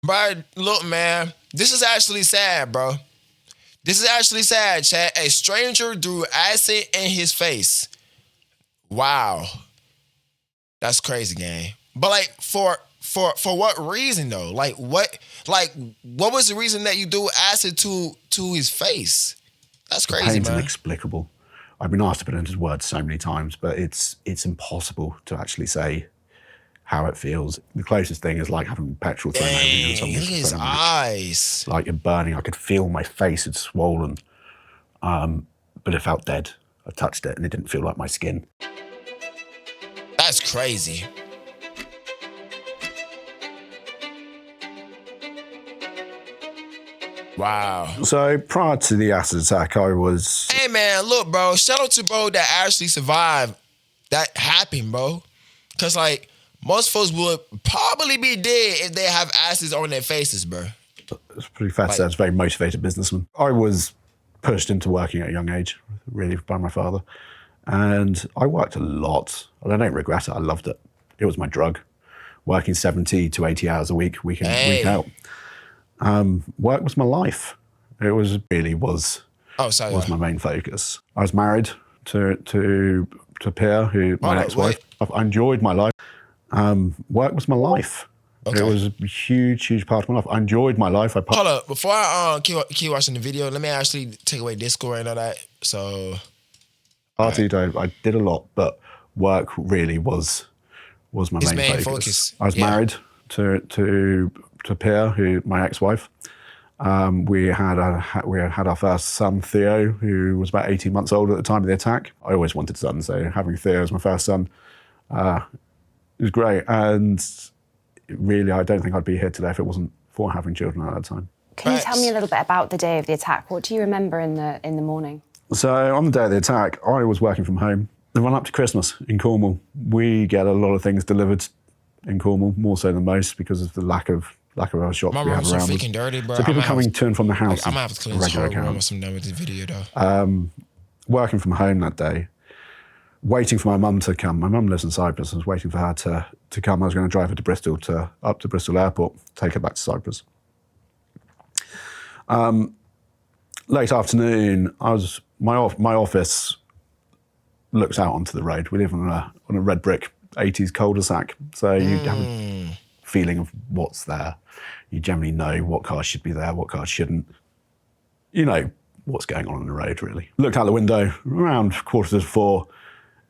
But look, man, this is actually sad, bro. This is actually sad, Chad. A stranger threw acid in his face. Wow. That's crazy, gang. But like for what reason though? What was the reason that you threw acid to his face? That's crazy, Pain's man. inexplicable. I've been asked to put it into words so many times, but it's impossible to actually say how it feels. The closest thing is like having petrol thrown over you and Look at his eyes. Like it burning. I could feel my face had swollen, but it felt dead. I touched it and it didn't feel like my skin. That's crazy. Wow. So prior to the acid attack, I was... Hey, man, look, bro. Shout out to bro that actually survived that happened, bro. Because, like, most folks would probably be dead if they have acids on their faces, bro. It's pretty fair to say I was a very motivated businessman. I was pushed into working at a young age, really, by my father. And I worked a lot. And I don't regret it. I loved it. It was my drug. Working 70 to 80 hours a week, week in, week out. Work was my life. It was my main focus. I was married to Pierre, who my ex-wife. I enjoyed my life. Work was my life. Okay. It was a huge part of my life. I enjoyed my life. Hold up, before I keep watching the video, let me actually take away Discord and all that. So, I did a lot, but work really was my main focus. I was married to Pierre, who my ex-wife. We had our first son, Theo, who was about 18 months old at the time of the attack. I always wanted sons, so having Theo as my first son was great. And really, I don't think I'd be here today if it wasn't for having children at that time. Can you tell me a little bit about the day of the attack? What do you remember in the morning? So on the day of the attack, I was working from home. The run up to Christmas in Cornwall, we get a lot of things delivered in Cornwall, more so than most because of the lack of other shops we have around. Freaking dirty, bro. So people coming to and from the house. I'm gonna have to clean this whole room with some done with this video though. Working from home that day, waiting for my mum to come. My mum lives in Cyprus. I was waiting for her to come. I was going to drive her to Bristol up to Bristol Airport, take her back to Cyprus. Late afternoon, my office looks out onto the road. We live on a red brick 80s cul-de-sac, so you have a feeling of what's there. You generally know what cars should be there, what cars shouldn't. You know what's going on the road, really. Looked out the window around 3:45,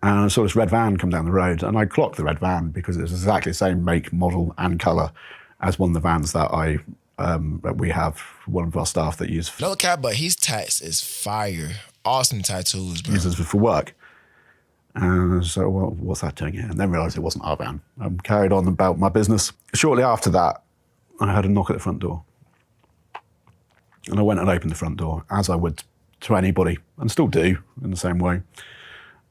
and I saw this red van come down the road, and I clocked the red van because it was exactly the same make, model, and colour as one of the vans that we have, one of our staff that use. No cap, but his tats is fire. Awesome tattoos, bro. Uses for work. And so, well, what's that doing here? And then realised it wasn't our van. I carried on about my business. Shortly after that, I had a knock at the front door. And I went and opened the front door, as I would to anybody, and still do in the same way.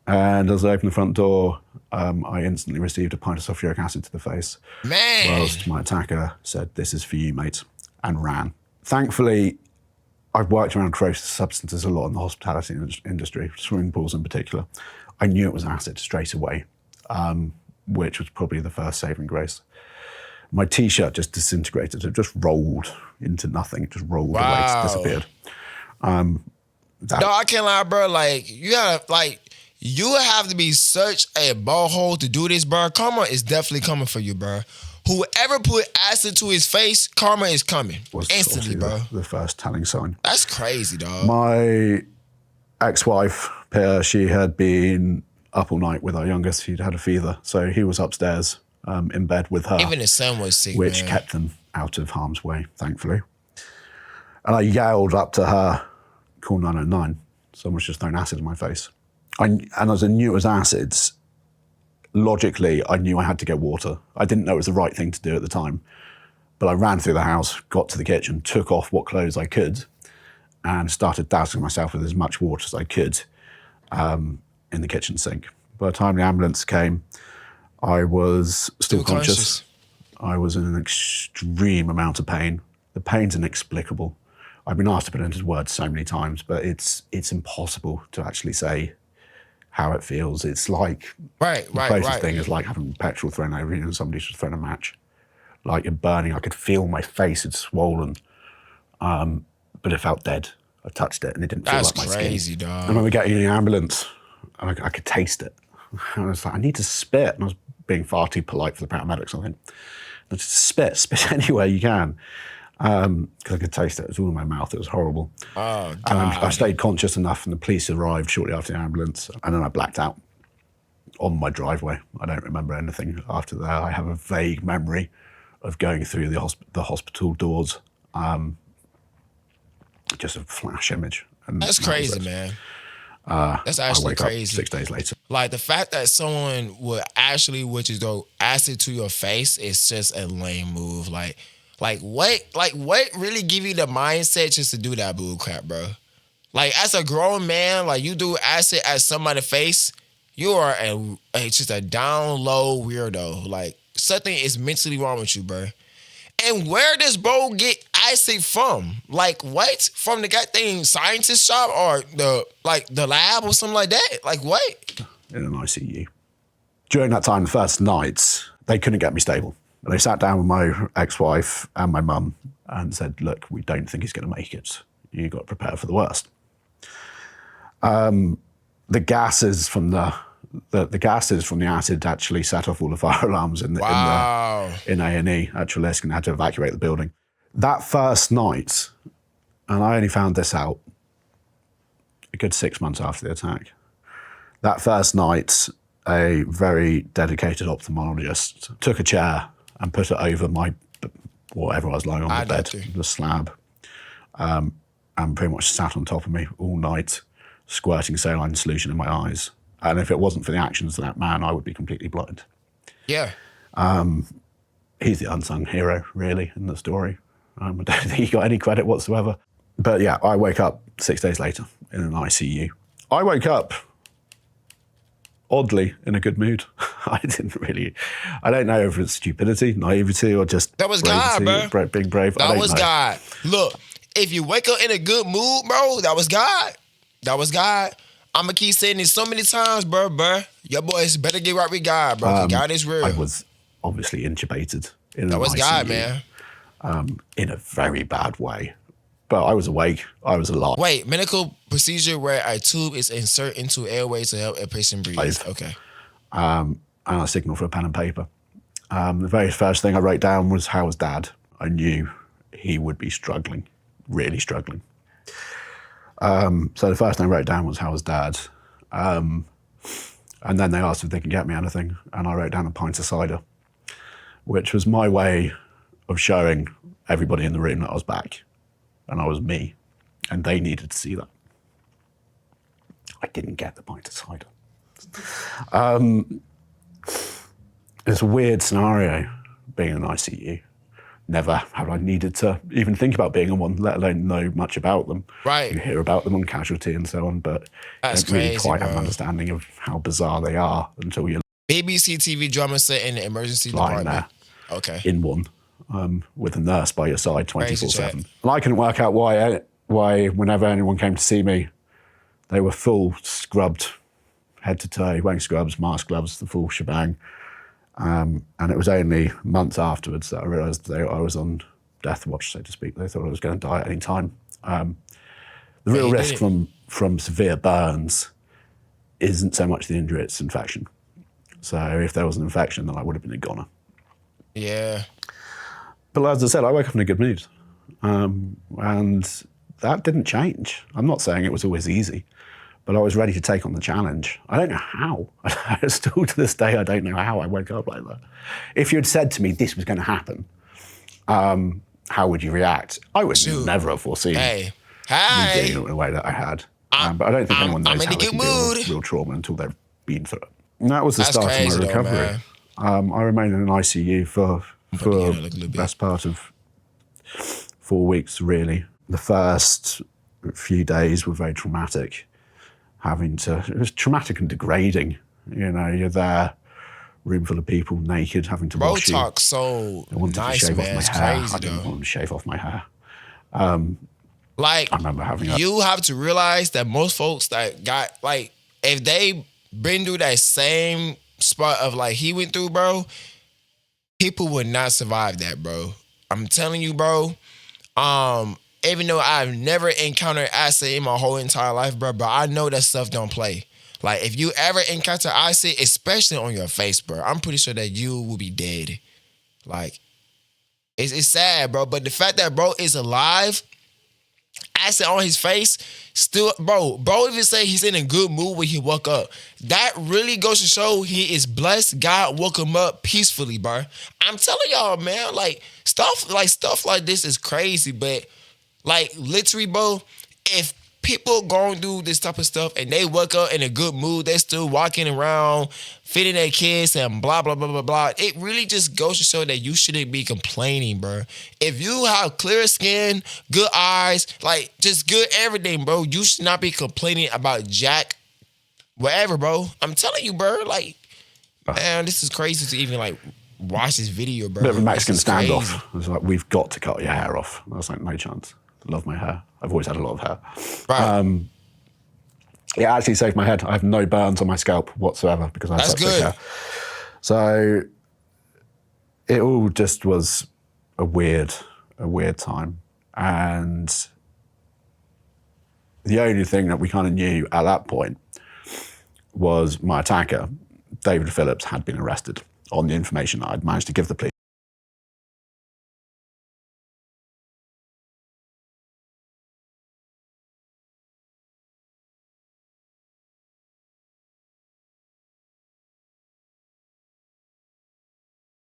And as I opened the front door, I instantly received a pint of sulfuric acid to the face. Man! Whilst my attacker said, "This is for you, mate," and ran. Thankfully, I've worked around corrosive substances a lot in the hospitality industry, swimming pools in particular. I knew it was acid straight away, which was probably the first saving grace. My T-shirt just disintegrated. It just rolled into nothing. It just rolled away, it disappeared. No, I can't lie, bro. Like, you have to be such a ballhole to do this, bro. Karma is definitely coming for you, bro. Whoever put acid to his face, karma is coming instantly, bro. The first telling sign. That's crazy, dog. My ex-wife, Pierre, she had been up all night with our youngest. He'd had a fever, so he was upstairs in bed with her. Even his son was sick, which kept them out of harm's way, thankfully. And I yelled up to her, "Call 909. Someone's just thrown acid in my face." And as I knew it was acids, logically, I knew I had to get water. I didn't know it was the right thing to do at the time. But I ran through the house, got to the kitchen, took off what clothes I could, and started dousing myself with as much water as I could in the kitchen sink. By the time the ambulance came, I was still conscious. I was in an extreme amount of pain. The pain's inexplicable. I've been asked to put it into words so many times, but it's impossible to actually say how it feels. It's like the closest thing is like having petrol thrown over you and somebody's just thrown a match. like you're burning. I could feel my face had swollen, but it felt dead. I touched it and it didn't feel like my skin. That's crazy, dog. I remember getting in the ambulance and I could taste it. And I was like, I need to spit. And I was being far too polite for the paramedics, I think. But just spit anywhere you can. Because I could taste it. It was all in my mouth. It was horrible. Oh, God. And I stayed conscious enough and the police arrived shortly after the ambulance. And then I blacked out on my driveway. I don't remember anything after that. I have a vague memory of going through the hospital doors. Just a flash image. And That's crazy, man. That's actually I wake crazy. up 6 days later. Like the fact that someone would actually, which is throw acid to your face, is just a lame move. Like what really give you the mindset just to do that bull crap, bro? Like as a grown man, like you do acid at somebody's face, you are just a down low weirdo. Like something is mentally wrong with you, bro. And where does bro get acid from? Like what? From the goddamn scientist shop or the lab or something like that? Like what? In an ICU. During that time, the first nights, they couldn't get me stable. They sat down with my ex-wife and my mum and said, look, we don't think he's going to make it. You've got to prepare for the worst. The gases from the acid actually set off all the fire alarms in A&E, actual risk, and had to evacuate the building. That first night, and I only found this out a good 6 months after the attack. That first night, a very dedicated ophthalmologist took a chair and put it over whatever I was lying on the bed, the slab, and pretty much sat on top of me all night, squirting saline solution in my eyes. And if it wasn't for the actions of that man, I would be completely blind. Yeah. He's the unsung hero, really, in the story. I don't think he got any credit whatsoever. But yeah, I wake up 6 days later in an ICU. I woke up, oddly, in a good mood. I don't know if it's stupidity, naivety, or just that was God, bro. Being brave. That was God. Look, if you wake up in a good mood, bro, that was God. That was God. I'm going to keep saying this so many times, bro. Your boys better get right with God, bro. God is real. I was obviously intubated in an ICU. That was God, man. In a very bad way. But I was awake. I was alive. Wait, medical procedure where a tube is inserted into airway to help a patient breathe. Okay. And I signaled for a pen and paper. The very first thing I wrote down was, how was Dad? I knew he would be struggling, really struggling. So the first thing I wrote down was, how was Dad? And then they asked if they could get me anything. And I wrote down a pint of cider, which was my way of showing everybody in the room that I was back and I was me. And they needed to see that. I didn't get the pint of cider. It's a weird scenario, being in an ICU. Never have I needed to even think about being in one, let alone know much about them. Right. You hear about them on casualty and so on, but that's you don't really crazy, quite have bro. an understanding of how bizarre they are until you're BBC TV drama set in the emergency lying department. there Okay. in one with a nurse by your side 24/7. Crazy, And I couldn't work out why whenever anyone came to see me, they were full scrubbed, head to toe, wearing scrubs, mask, gloves, the full shebang. And it was only months afterwards that I realised I was on death watch, so to speak. They thought I was going to die at any time. The real risk from severe burns isn't so much the injury, it's infection. So if there was an infection, then I would have been a goner. Yeah. But as I said, I woke up in a good mood. And that didn't change. I'm not saying it was always easy, but I was ready to take on the challenge. I don't know how. Still to this day, I don't know how I woke up like that. If you had said to me this was going to happen, how would you react? I would never have foreseen me dealing in the way that I had. But I don't think anyone knows how they can deal with real trauma until they've been through it. And that was the start of my recovery. I remained in an ICU for the best part of 4 weeks, really. The first few days were very traumatic. It was traumatic and degrading. You know, you're there, room full of people, naked, having to wash you. Botox, so I wanted to shave off my hair. I didn't want to shave off my hair. I remember having you have to realize that most folks that got, like, if they been through that same spot of, like, he went through, bro, People would not survive that, bro. I'm telling you, bro. Even though I've never encountered acid in my whole entire life, bro, but I know that stuff don't play. Like, if you ever encounter acid, especially on your face, bro, I'm pretty sure that you will be dead. Like, it's sad, bro. But the fact that bro is alive, acid on his face, still, bro even say he's in a good mood when he woke up. That really goes to show he is blessed. God woke him up peacefully, bro. I'm telling y'all, man, like, stuff like this is crazy, but like, literally, bro, if people going through this type of stuff and they wake up in a good mood, they still walking around, feeding their kids and blah, blah, blah, blah, blah. It really just goes to show that you shouldn't be complaining, bro. If you have clear skin, good eyes, like, just good everything, bro, you should not be complaining about jack, whatever, bro. I'm telling you, bro, like, man, this is crazy to even, like, watch this video, bro. Bit of a Mexican This is crazy. standoff. It was like, we've got to cut your hair off. I was like, no chance. I love my hair. I've always had a lot of hair. Right. It actually saved my head. I have no burns on my scalp whatsoever because I have That's such thick good. hair. So it all just was a weird time. And the only thing that we kind of knew at that point was my attacker, David Phillips, had been arrested on the information that I'd managed to give the police.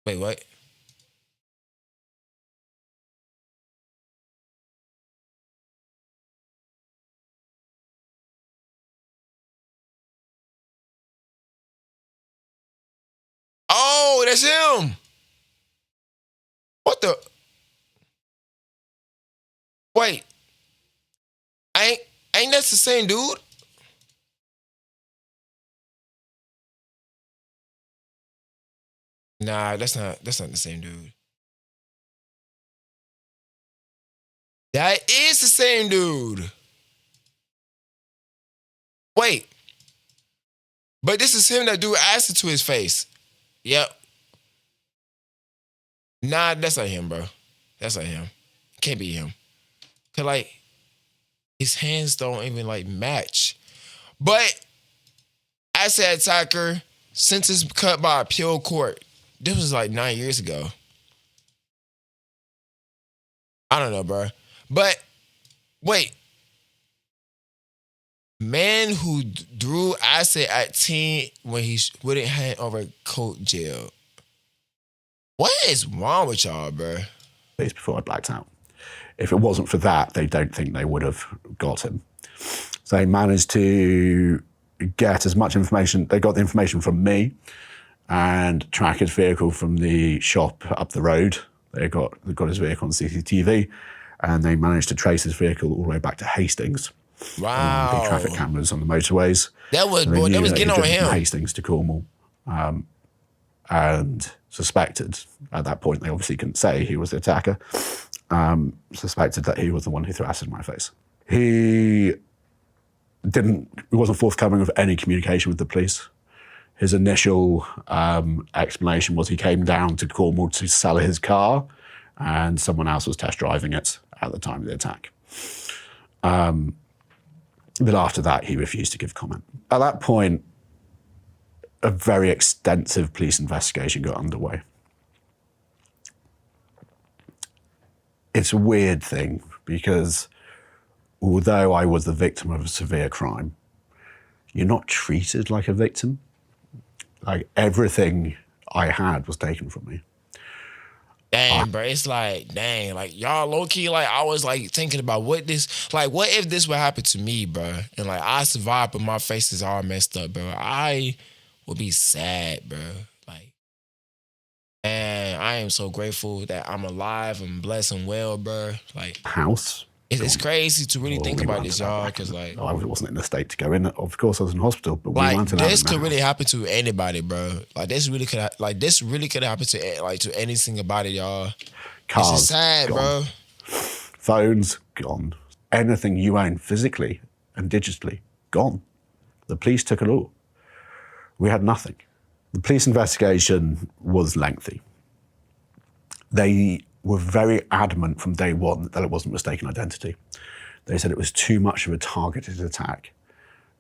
Wait, what? Oh, that's him. What the? Wait. Ain't that the same dude? Nah, that's not the same dude. That is the same dude. Wait. But this is him that do acid to his face. Yep. Nah, that's not him, bro. That's not him. Can't be him. Cause like his hands don't even like match. But acid attacker, sentence cut by appeal court. This was like 9 years ago. I don't know, bro. But wait. Man who drew acid at teen when he wouldn't hand over coat jail. What is wrong with y'all, bro? Days before I blacked out. If it wasn't for that, they don't think they would have got him. So they managed to get as much information. They got the information from me and track his vehicle from the shop up the road. They got his vehicle on CCTV, and they managed to trace his vehicle all the way back to Hastings. Wow. The traffic cameras on the motorways. That was, So they boy, knew that was that he'd getting on driven from him. Hastings to Cornwall, and suspected at that point, they obviously couldn't say he was the attacker, suspected that he was the one who threw acid in my face. He wasn't forthcoming with any communication with the police. His initial explanation was he came down to Cornwall to sell his car, and someone else was test driving it at the time of the attack. But after that, he refused to give comment. At that point, a very extensive police investigation got underway. It's a weird thing because although I was the victim of a severe crime, you're not treated like a victim. Like, everything I had was taken from me. Dang, bro. It's like, dang, like y'all low key, like I was like thinking about what if this would happen to me, bro? And like I survived, but my face is all messed up, bro. I would be sad, bro. Like, man, I am so grateful that I'm alive and blessed and well, bro. Like, House. it's crazy to really Well, think we about weren't this, allowed y'all, back because in- like, I wasn't in the state to go in. Of course, I was in hospital, but we like weren't allowed this in the could house. really happen to anybody, bro. Like this really could happen to any single body, y'all. Cars It's just sad, gone. bro. Phones gone. Anything you own physically and digitally gone. The police took it all. We had nothing. The police investigation was lengthy. they were very adamant from day one that it wasn't mistaken identity. They said it was too much of a targeted attack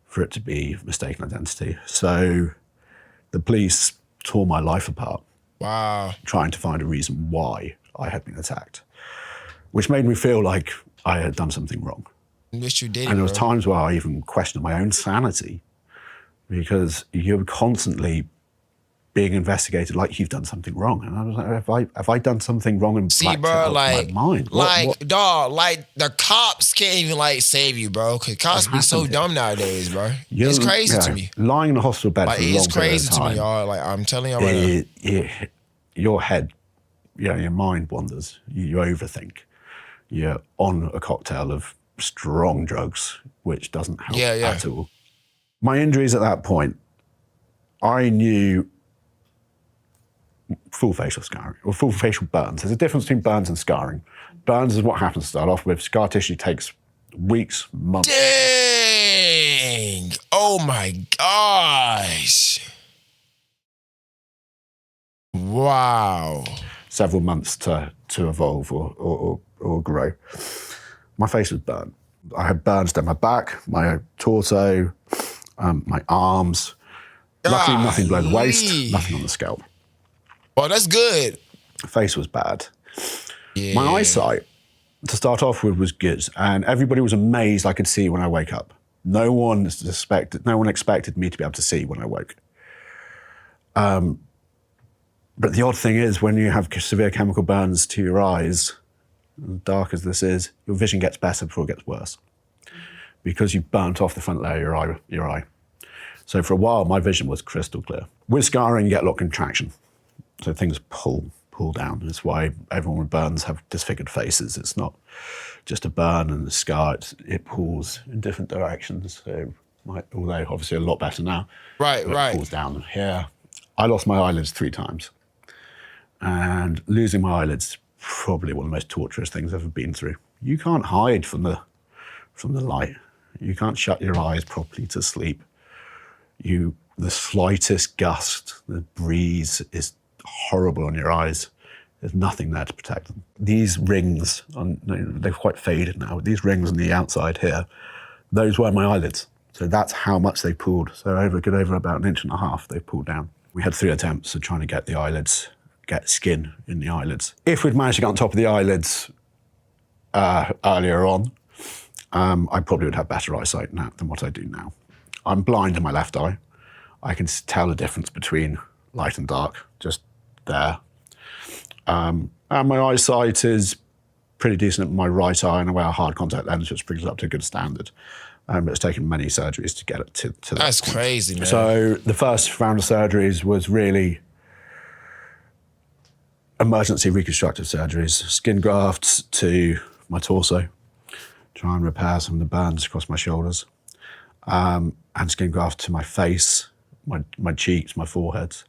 for it to be mistaken identity. So the police tore my life apart. Wow. Trying to find a reason why I had been attacked, which made me feel like I had done something wrong. Yes, you did. And there was times where I even questioned my own sanity, because you're constantly being investigated like you've done something wrong. And I was like, have I done something wrong and See, blacked bro, out like, my mind? dog, like the cops can't even like save you, bro. Cause cops be so dumb nowadays, bro. It's crazy to me. Lying in a hospital bed Like, for a long it's period crazy of to time, me, y'all. Like, I'm telling y'all right now. Your head, your mind wanders. You overthink. You're on a cocktail of strong drugs, which doesn't help at all. My injuries at that point, I knew full facial scarring or full facial burns. There's a difference between burns and scarring. Burns is what happens to start off with. Scar tissue takes weeks, months. Dang! Oh my gosh! Wow! Several months to evolve or grow. My face was burnt. I had burns down my back, my torso, my arms. Luckily, nothing below the waist, nothing on the scalp. Oh, that's good. Face was bad. Yeah. My eyesight, to start off with, was good, and everybody was amazed I could see when I wake up. No one expected me to be able to see when I woke. But the odd thing is, when you have severe chemical burns to your eyes, as dark as this is, your vision gets better before it gets worse, because you burnt off the front layer of your eye. So for a while, my vision was crystal clear. With scarring, you get a lot of contraction. So things pull down. That's why everyone with burns have disfigured faces. It's not just a burn and a scar, it pulls in different directions. So although obviously a lot better now. Right. It pulls down here. I lost my eyelids 3 times. And losing my eyelids, probably one of the most torturous things I've ever been through. You can't hide from the light. You can't shut your eyes properly to sleep. The slightest gust, the breeze is horrible on your eyes. There's nothing there to protect them. These rings, they're quite faded now, but these rings on the outside here, those were my eyelids. So that's how much they pulled. So over about 1.5 inches, they pulled down. We had 3 attempts of trying to get the eyelids, get skin in the eyelids. If we'd managed to get on top of the eyelids earlier on, I probably would have better eyesight now than what I do now. I'm blind in my left eye. I can tell the difference between light and dark, just there. And my eyesight is pretty decent in my right eye, and I wear a hard contact lens, which brings it up to a good standard. But it's taken many surgeries to get it to that That's point. crazy, man. So the first round of surgeries was really emergency reconstructive surgeries, skin grafts to my torso, try and repair some of the burns across my shoulders, and skin graft to my face, my cheeks, my foreheads.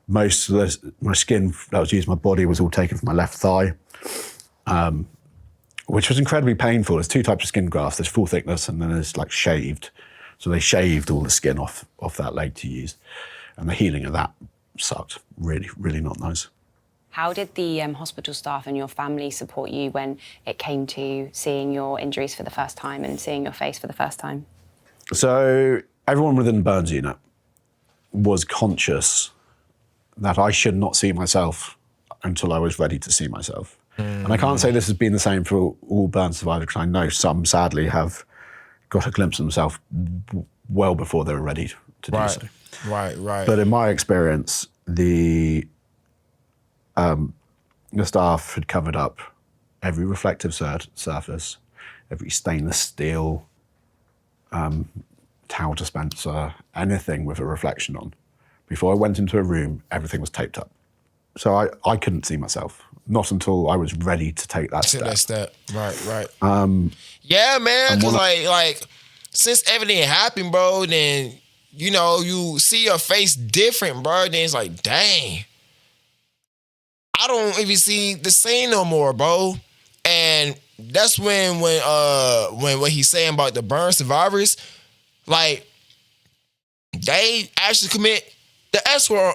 Most of my skin that was used in my body was all taken from my left thigh, which was incredibly painful. There's 2 types of skin grafts. There's full thickness and then there's like shaved. So they shaved all the skin off that leg to use. And the healing of that sucked. Really, really not nice. How did the hospital staff and your family support you when it came to seeing your injuries for the first time and seeing your face for the first time? So everyone within the burns unit was conscious that I should not see myself until I was ready to see myself. And I can't say this has been the same for all burn survivors, because I know some sadly have got a glimpse of themselves well before they were ready to do so. Right. But in my experience, the staff had covered up every reflective surface, every stainless steel towel dispenser, anything with a reflection on. Before I went into a room, everything was taped up. So I couldn't see myself, not until I was ready to take that step. Right. Yeah, man, because like since everything happened, bro, then, you see your face different, bro. Then it's like, dang, I don't even see the same no more, bro. And that's when what he's saying about the burn survivors, like, they actually commit the S word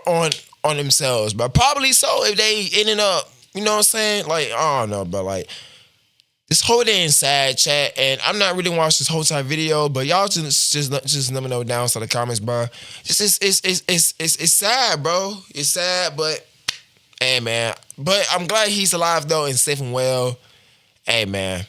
on themselves, but probably so if they ended up You know what I'm saying? Like, I don't know, but like, this whole day is sad, chat, and I'm not really watching this whole time video, but y'all just let me know down inside the comments, bro. It's sad, bro. It's sad, but hey, man. But I'm glad he's alive though and safe and well. Hey, man.